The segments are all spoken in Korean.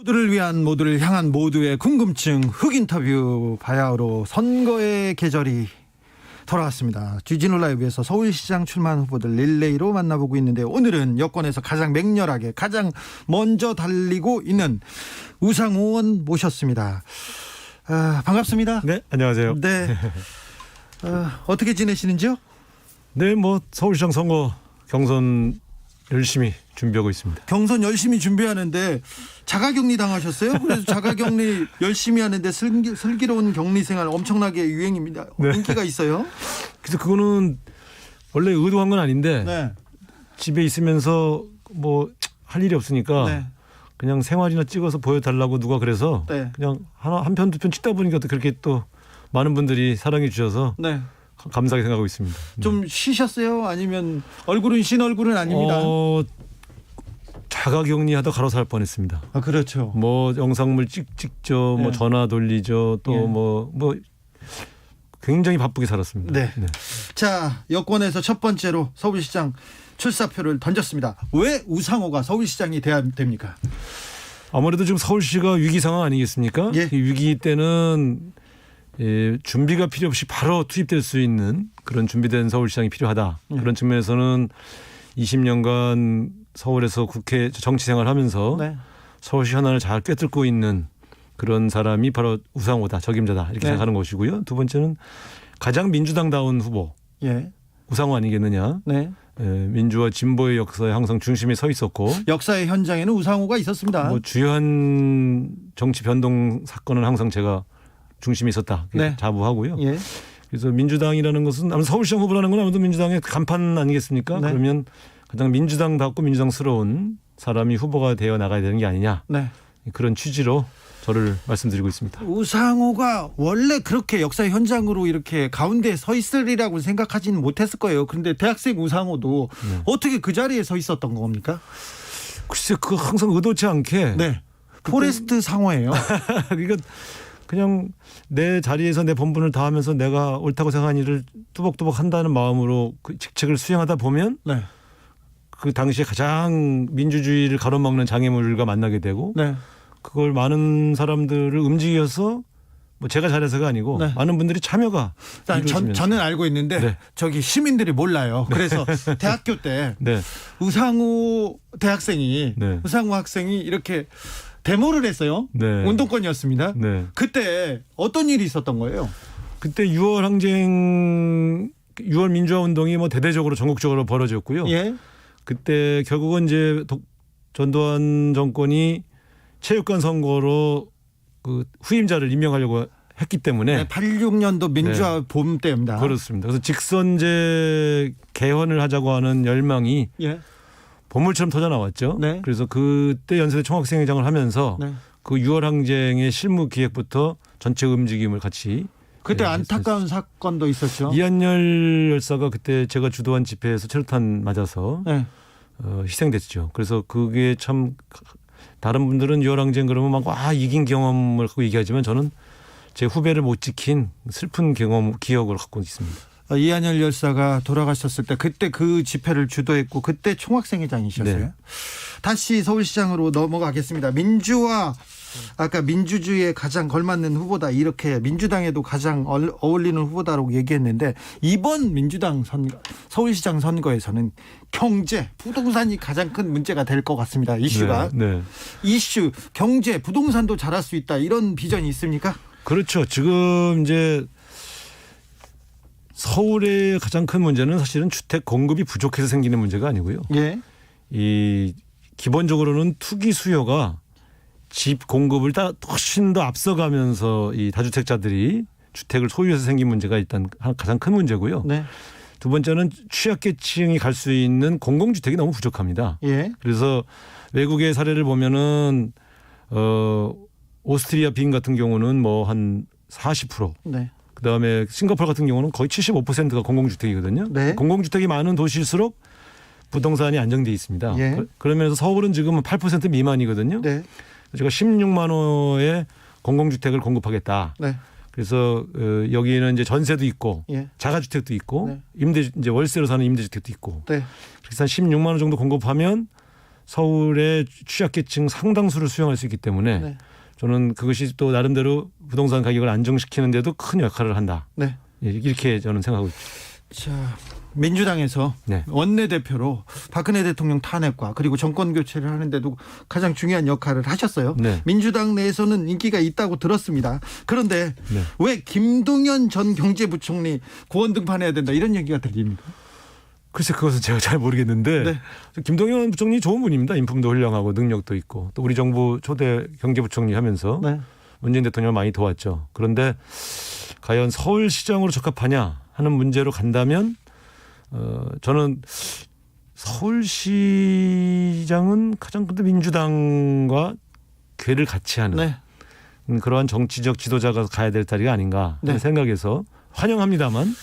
모두를 위한, 모두를 향한, 모두의 궁금증 흑 인터뷰 바야흐로 선거의 계절이 돌아왔습니다. 주진우 라이브에서 서울시장 출마한 후보들 릴레이로 만나보고 있는데, 오늘은 여권에서 가장 맹렬하게 가장 먼저 달리고 있는 우상호 의원 모셨습니다. 반갑습니다. 네, 안녕하세요. 네. 어떻게 지내시는지요? 네, 뭐 서울시장 선거 경선 열심히 준비하고 있습니다. 경선 열심히 준비하는데 자가격리 당하셨어요? 그래서 자가격리 열심히 하는데 슬기로운 격리 생활 엄청나게 유행입니다. 네. 인기가 있어요? 그래서 그거는 원래 의도한 건 아닌데 네. 집에 있으면서 뭐 할 일이 없으니까 네. 그냥 생활이나 찍어서 보여달라고 누가 그래서 네. 그냥 한 편 두 편 찍다 보니까 또 그렇게 또 많은 분들이 사랑해 주셔서 네. 감사하게 생각하고 있습니다. 좀 쉬셨어요? 아니면 얼굴은 신 얼굴은 아닙니다. 자가격리하다 가로 살 뻔했습니다. 아, 그렇죠. 뭐 영상물 찍죠, 뭐 네. 전화 돌리죠, 또 예. 뭐 굉장히 바쁘게 살았습니다. 네. 자, 여권에서 첫 번째로 서울시장 출사표를 던졌습니다. 왜 우상호가 서울시장이 돼야 됩니까? 아무래도 지금 서울시가 위기 상황 아니겠습니까? 예. 이 위기 때는 준비가 필요 없이 바로 투입될 수 있는 그런 준비된 서울시장이 필요하다. 예. 그런 측면에서는 20년간 서울에서 국회 정치 생활하면서 네. 서울시 현안을 잘 꿰뚫고 있는 그런 사람이 바로 우상호다, 적임자다 이렇게 네. 생각하는 것이고요. 두 번째는 가장 민주당다운 후보 예. 우상호 아니겠느냐. 네. 민주와 진보의 역사에 항상 중심에 서 있었고 역사의 현장에는 우상호가 있었습니다. 뭐 주요한 정치 변동 사건은 항상 제가 중심에 있었다. 네. 자부하고요. 예. 그래서 민주당이라는 것은 아무래도 서울시장 후보라는 건 아무래도 민주당의 간판 아니겠습니까? 네. 그러면 가장 민주당답고 민주당스러운 사람이 후보가 되어 나가야 되는 게 아니냐. 네. 그런 취지로 저를 말씀드리고 있습니다. 우상호가 원래 그렇게 역사의 현장으로 이렇게 가운데에 서 있으리라고 생각하지는 못했을 거예요. 그런데 대학생 우상호도 네. 어떻게 그 자리에 서 있었던 겁니까? 글쎄, 그 항상 의도치 않게. 네. 포레스트 상호예요. 그러니까 그냥 내 자리에서 내 본분을 다하면서 내가 옳다고 생각한 일을 뚜벅뚜벅 한다는 마음으로 그 직책을 수행하다 보면 네. 그 당시에 가장 민주주의를 가로막는 장애물과 만나게 되고 네. 그걸 많은 사람들을 움직여서 뭐 제가 잘해서가 아니고 네. 많은 분들이 참여가 이루어지면서. 저는 알고 있는데 네. 저기 시민들이 몰라요. 그래서 대학교 때 네. 우상호 대학생이 네. 우상호 학생이 이렇게 데모를 했어요. 네. 운동권이었습니다. 네. 그때 어떤 일이 있었던 거예요? 그때 6월 항쟁 6월 민주화 운동이 뭐 대대적으로 전국적으로 벌어졌고요. 예. 그때 그때 결국은 이제 전두환 정권이 체육관 선거로 그 후임자를 임명하려고 했기 때문에 네, 86년도 민주화 봄 때입니다. 그렇습니다. 그래서 직선제 개헌을 하자고 하는 열망이 예. 보물처럼 터져 나왔죠. 네. 그래서 그때 연세대 총학생회장을 하면서 네. 그 6월 항쟁의 실무 기획부터 전체 움직임을 같이 그때 네, 안타까운 사건도 있었죠. 이한열 열사가 그때 제가 주도한 집회에서 체류탄 맞아서 네. 희생됐죠. 그래서 그게 참 다른 분들은 6월 항쟁 그러면 막 이긴 경험을 갖고 얘기하지만 저는 제 후배를 못 지킨 슬픈 기억을 갖고 있습니다. 이한열 열사가 돌아가셨을 때 그때 그 집회를 주도했고 그때 총학생회장이셨어요. 네. 다시 서울시장으로 넘어가겠습니다. 민주화 아까 민주주의에 가장 걸맞는 후보다 이렇게 민주당에도 가장 어울리는 후보다라고 얘기했는데 이번 민주당 서울시장 선거에서는 경제, 부동산이 가장 큰 문제가 될 것 같습니다. 이슈가. 네. 이슈, 경제, 부동산도 잘할 수 있다. 이런 비전이 있습니까? 그렇죠. 지금 이제 서울의 가장 큰 문제는 사실은 주택 공급이 부족해서 생기는 문제가 아니고요. 예. 이 기본적으로는 투기 수요가 집 공급을 훨씬 더 앞서가면서 이 다주택자들이 주택을 소유해서 생긴 문제가 일단 가장 큰 문제고요. 네. 두 번째는 취약계층이 갈 수 있는 공공주택이 너무 부족합니다. 예. 그래서 외국의 사례를 보면은 오스트리아 빈 같은 경우는 뭐 한 40%. 네. 그다음에 싱가포르 같은 경우는 거의 75%가 공공주택이거든요. 네. 공공주택이 많은 도시일수록 부동산이 안정돼 있습니다. 예. 그러면서 서울은 지금 8% 미만이거든요. 네. 제가 16만 호의 공공주택을 공급하겠다. 네. 그래서 여기는 이제 전세도 있고 예. 자가주택도 있고 네. 이제 월세로 사는 임대주택도 있고 네. 그래서 한 16만 원 정도 공급하면 서울의 취약계층 상당수를 수용할 수 있기 때문에 네. 저는 그것이 또 나름대로 부동산 가격을 안정시키는 데도 큰 역할을 한다. 네. 예, 이렇게 저는 생각하고 있습니다. 자, 민주당에서 네. 원내대표로 박근혜 대통령 탄핵과 그리고 정권 교체를 하는데도 가장 중요한 역할을 하셨어요. 네. 민주당 내에서는 인기가 있다고 들었습니다. 그런데 네. 왜 김동연 전 경제부총리 고원 등판해야 된다 이런 얘기가 들립니다. 글쎄 그것은 제가 잘 모르겠는데 네. 김동연 부총리 좋은 분입니다. 인품도 훌륭하고 능력도 있고 또 우리 정부 초대 경제부총리 하면서 네. 문재인 대통령을 많이 도왔죠. 그런데 과연 서울시장으로 적합하냐 하는 문제로 간다면 저는 서울시장은 가장 근데 민주당과 궤를 같이 하는 네. 그러한 정치적 지도자가 가야 될 자리가 아닌가 하는 네. 생각에서 환영합니다만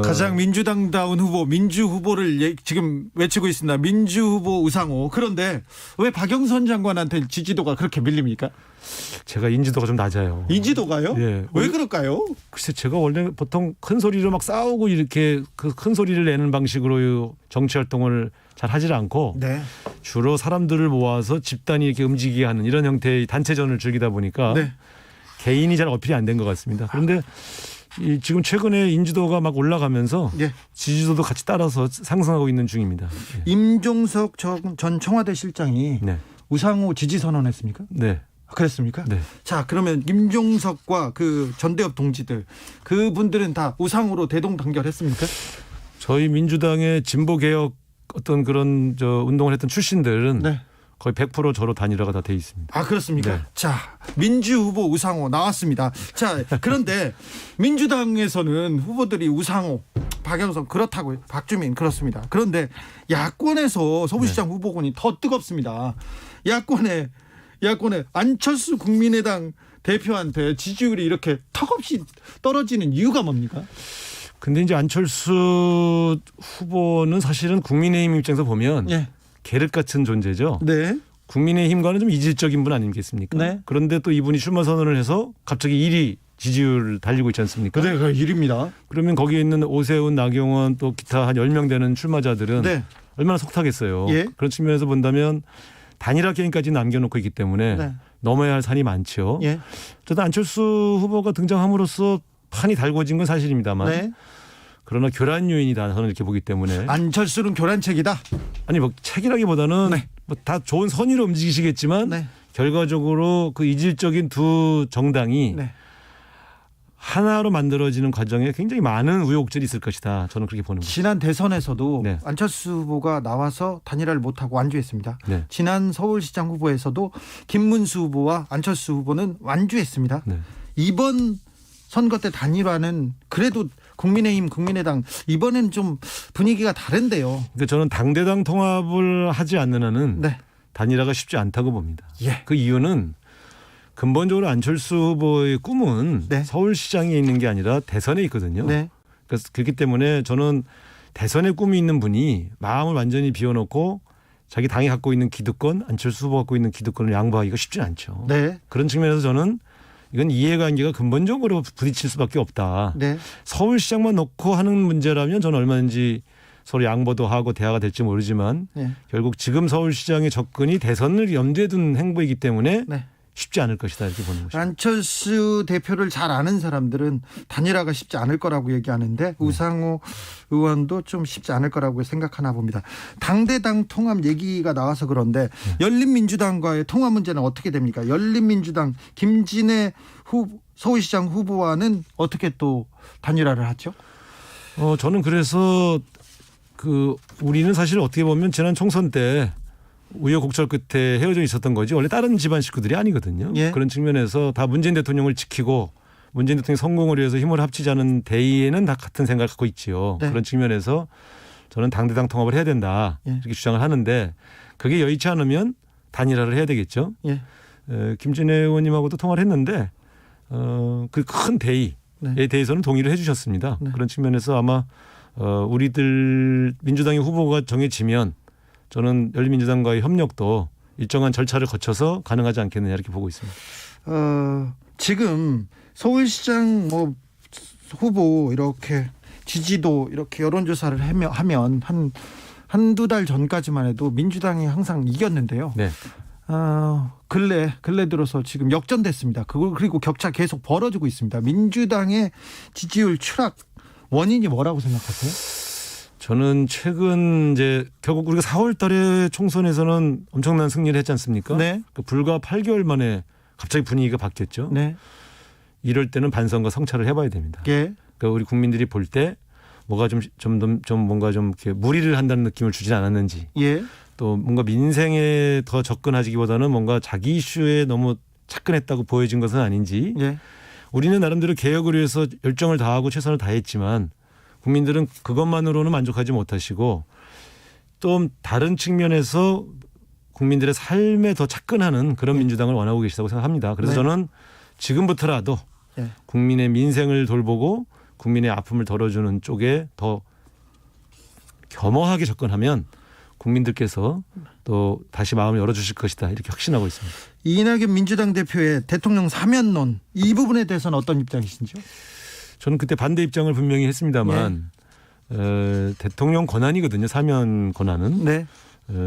가장 민주당다운 후보 민주 후보를 지금 외치고 있습니다. 민주 후보 우상호. 그런데 왜 박영선 장관한테 지지도가 그렇게 밀립니까? 제가 인지도가 좀 낮아요. 인지도가요? 예. 왜 그럴까요? 글쎄 제가 원래 보통 큰 소리로 막 싸우고 이렇게 그 큰 소리를 내는 방식으로 정치 활동을 잘 하질 않고 네. 주로 사람들을 모아서 집단이 이렇게 움직이게 하는 이런 형태의 단체전을 즐기다 보니까 네. 개인이 잘 어필이 안 된 것 같습니다. 그런데 지금 최근에 인지도가 막 올라가면서 예. 지지도도 같이 따라서 상승하고 있는 중입니다. 예. 임종석 전 청와대 실장이 네. 우상호 지지 선언했습니까? 네. 그랬습니까? 네. 자, 그러면 임종석과 그 전대협 동지들 그분들은 다 우상호로 대동단결했습니까? 저희 민주당의 진보 개혁 어떤 그런 운동을 했던 출신들은 네. 거의 100% 저로 단일화가 다 돼 있습니다. 아, 그렇습니까? 네. 자, 민주 후보 우상호 나왔습니다. 자, 그런데 민주당에서는 후보들이 우상호, 박영선 그렇다고요. 박주민 그렇습니다. 그런데 야권에서 서울시장 후보군이 더 뜨겁습니다. 야권에 안철수 국민의당 대표한테 지지율이 이렇게 턱없이 떨어지는 이유가 뭡니까? 근데 이제 안철수 후보는 사실은 국민의힘 입장에서 보면 예. 계륵 같은 존재죠. 네. 국민의힘과는 좀 이질적인 분 아니겠습니까? 네. 그런데 또 이분이 출마 선언을 해서 갑자기 1위 지지율 달리고 있지 않습니까? 네, 그 일입니다. 그러면 거기에 있는 오세훈, 나경원 또 기타 한 10명 되는 출마자들은 네. 얼마나 속타겠어요. 예. 그런 측면에서 본다면 단일화 게임까지 남겨놓고 있기 때문에 네. 넘어야 할 산이 많죠. 예. 저도 안철수 후보가 등장함으로써 판이 달궈진 건 사실입니다만 네. 그러나 교란 요인이다 저는 이렇게 보기 때문에 안철수는 교란책이다. 아니 뭐 책이라기보다는 네. 뭐 다 좋은 선의로 움직이시겠지만 네. 결과적으로 그 이질적인 두 정당이 네. 하나로 만들어지는 과정에 굉장히 많은 우여곡절이 있을 것이다. 저는 그렇게 보는 거죠. 지난 대선에서도 네. 안철수 후보가 나와서 단일화를 못하고 완주했습니다. 네. 지난 서울시장 후보에서도 김문수 후보와 안철수 후보는 완주했습니다. 네. 이번 선거 때 단일화는 그래도 국민의힘, 국민의당 이번엔 좀 분위기가 다른데요. 그러니까 저는 당대당 통합을 하지 않는 한은 네. 단일화가 쉽지 않다고 봅니다. 예. 그 이유는 근본적으로 안철수 후보의 꿈은 네. 서울시장에 있는 게 아니라 대선에 있거든요. 네. 그래서 그렇기 때문에 저는 대선에 꿈이 있는 분이 마음을 완전히 비워놓고 자기 당이 갖고 있는 기득권, 안철수 후보가 갖고 있는 기득권을 양보하기가 쉽지 않죠. 네. 그런 측면에서 저는 이건 이해관계가 근본적으로 부딪힐 수밖에 없다. 네. 서울시장만 놓고 하는 문제라면 저는 얼마든지 서로 양보도 하고 대화가 될지 모르지만 네. 결국 지금 서울시장의 접근이 대선을 염두에 둔 행보이기 때문에 네. 쉽지 않을 것이다 이렇게 보는 것입니다. 안철수 대표를 잘 아는 사람들은 단일화가 쉽지 않을 거라고 얘기하는데 우상호 의원도 좀 쉽지 않을 거라고 생각하나 봅니다. 당대당 통합 얘기가 나와서 그런데 열린민주당과의 통합 문제는 어떻게 됩니까? 열린민주당 김진애 서울시장 후보와는 어떻게 또 단일화를 하죠? 저는 그래서 우리는 사실 어떻게 보면 지난 총선 때 우여곡절 끝에 헤어져 있었던 거지 원래 다른 집안 식구들이 아니거든요. 예. 그런 측면에서 다 문재인 대통령을 지키고 문재인 대통령 성공을 위해서 힘을 합치자는 대의에는 다 같은 생각을 갖고 있지요. 네. 그런 측면에서 저는 당대당 통합을 해야 된다 예. 이렇게 주장을 하는데 그게 여의치 않으면 단일화를 해야 되겠죠. 예. 김진애 의원님하고도 통화를 했는데 그 큰 대의에 네. 대해서는 동의를 해 주셨습니다. 네. 그런 측면에서 아마 우리들 민주당의 후보가 정해지면 저는 열린민주당과의 협력도 일정한 절차를 거쳐서 가능하지 않겠느냐 이렇게 보고 있습니다. 지금 서울시장 후보 이렇게 지지도 이렇게 여론조사를 하면 한 한두 달 전까지만 해도 민주당이 항상 이겼는데요. 네. 근래 들어서 지금 역전됐습니다. 그리고 격차 계속 벌어지고 있습니다. 민주당의 지지율 추락 원인이 뭐라고 생각하세요? 저는 최근 이제 결국 우리가 4월 달에 총선에서는 엄청난 승리를 했지 않습니까? 네. 불과 8개월 만에 갑자기 분위기가 바뀌었죠. 네. 이럴 때는 반성과 성찰을 해봐야 됩니다. 예. 그러니까 우리 국민들이 볼 때 뭐가 좀 뭔가 좀 이렇게 무리를 한다는 느낌을 주진 않았는지, 예. 또 뭔가 민생에 더 접근하기보다는 뭔가 자기 이슈에 너무 착근했다고 보여진 것은 아닌지, 예. 우리는 나름대로 개혁을 위해서 열정을 다하고 최선을 다했지만 국민들은 그것만으로는 만족하지 못하시고 또 다른 측면에서 국민들의 삶에 더 착근하는 그런 민주당을 원하고 계시다고 생각합니다. 그래서 네. 저는 지금부터라도 예. 국민의 민생을 돌보고 국민의 아픔을 덜어주는 쪽에 더 겸허하게 접근하면 국민들께서 또 다시 마음을 열어주실 것이다, 이렇게 확신하고 있습니다. 이낙연 민주당 대표의 대통령 사면론 이 부분에 대해서는 어떤 입장이신지요? 저는 그때 반대 입장을 분명히 했습니다만 대통령 권한이거든요. 사면 권한은. 네.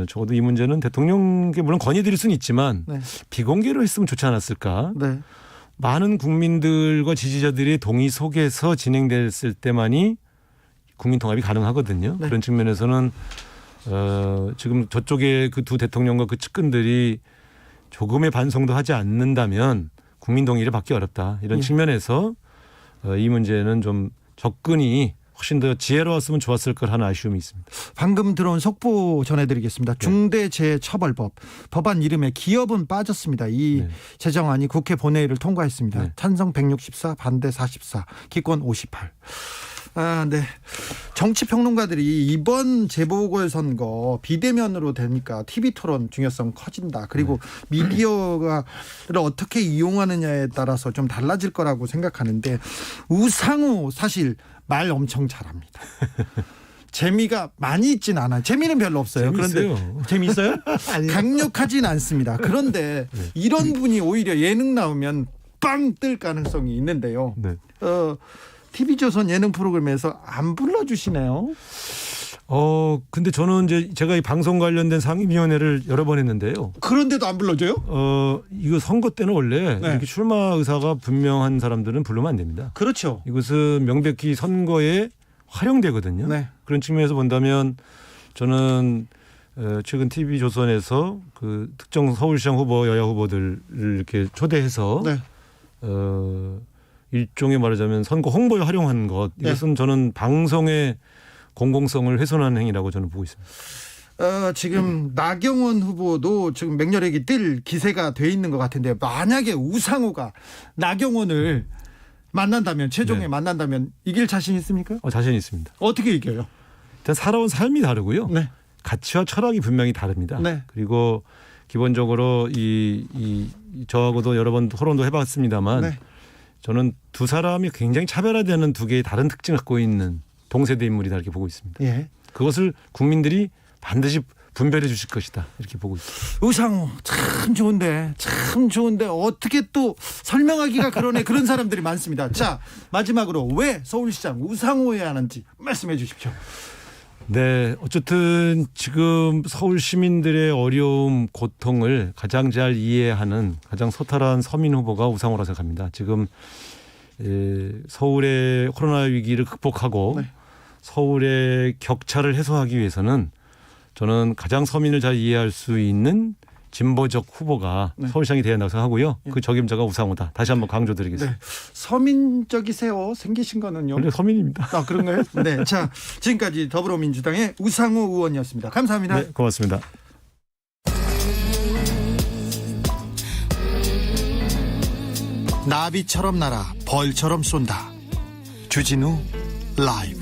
적어도 이 문제는 대통령께 물론 건의드릴 수는 있지만 네. 비공개로 했으면 좋지 않았을까. 네. 많은 국민들과 지지자들의 동의 속에서 진행됐을 때만이 국민 통합이 가능하거든요. 네. 그런 측면에서는 지금 저쪽에 그 두 대통령과 그 측근들이 조금의 반성도 하지 않는다면 국민 동의를 받기 어렵다. 이런 예. 측면에서 이 문제는 좀 접근이 훨씬 더 지혜로웠으면 좋았을 걸 하는 아쉬움이 있습니다. 방금 들어온 속보 전해드리겠습니다. 중대재해처벌법 법안 이름에 기업은 빠졌습니다. 이 네. 제정안이 국회 본회의를 통과했습니다. 네. 찬성 164, 반대 44, 기권 58. 네. 정치평론가들이 이번 재보궐선거 비대면으로 되니까 TV토론 중요성 커진다. 그리고 미디어를 어떻게 이용하느냐에 따라서 좀 달라질 거라고 생각하는데 우상호 사실 말 엄청 잘합니다. 재미가 많이 있진 않아요. 재미는 별로 없어요. 재밌어요. 그런데 재미있어요? 강력하진 않습니다. 그런데 이런 분이 오히려 예능 나오면 빵 뜰 가능성이 있는데요. 네. TV조선 예능 프로그램에서 안 불러주시네요. 근데 저는 이제 제가 이 방송 관련된 상임위원회를 여러 번 했는데요. 그런데도 안 불러줘요? 이거 선거 때는 원래 네. 이렇게 출마 의사가 분명한 사람들은 부르면 안 됩니다. 그렇죠. 이것은 명백히 선거에 활용되거든요. 네. 그런 측면에서 본다면 저는 최근 TV조선에서 그 특정 서울시장 후보, 여야 후보들을 이렇게 초대해서 네. 일종의 말하자면 선거 홍보에 활용한 것, 이것은 저는 방송의 공공성을 훼손하는 행위라고 저는 보고 있습니다. 지금 나경원 후보도 지금 맹렬하게 뜰 기세가 돼 있는 것 같은데 만약에 우상호가 나경원을 만난다면 최종에 네. 만난다면 이길 자신 있습니까? 자신 있습니다. 어떻게 이겨요? 일단 살아온 삶이 다르고요. 네. 가치와 철학이 분명히 다릅니다. 네. 그리고 기본적으로 저하고도 여러 번 토론도 해봤습니다만 네. 저는 두 사람이 굉장히 차별화되는 두 개의 다른 특징을 갖고 있는 동세대 인물이다, 이렇게 보고 있습니다. 예. 그것을 국민들이 반드시 분별해 주실 것이다, 이렇게 보고 있습니다. 우상호 참 좋은데 어떻게 또 설명하기가 그런 사람들이 많습니다. 자, 마지막으로 왜 서울시장 우상호여야 하는지 말씀해 주십시오. 네, 어쨌든 지금 서울 시민들의 어려움, 고통을 가장 잘 이해하는 가장 소탈한 서민 후보가 우상호라고 생각합니다. 지금 서울의 코로나 위기를 극복하고 네. 서울의 격차를 해소하기 위해서는 저는 가장 서민을 잘 이해할 수 있는 진보적 후보가 네. 서울시장이 되어야 한다고 생각하고요. 그 적임자가 우상호다. 다시 한번 강조드리겠습니다. 네. 서민적이세요. 생기신 거는요. 원래 서민입니다. 아, 그런가요? 네. 자, 지금까지 더불어민주당의 우상호 의원이었습니다. 감사합니다. 네, 고맙습니다. 나비처럼 날아 벌처럼 쏜다. 주진우 라이브.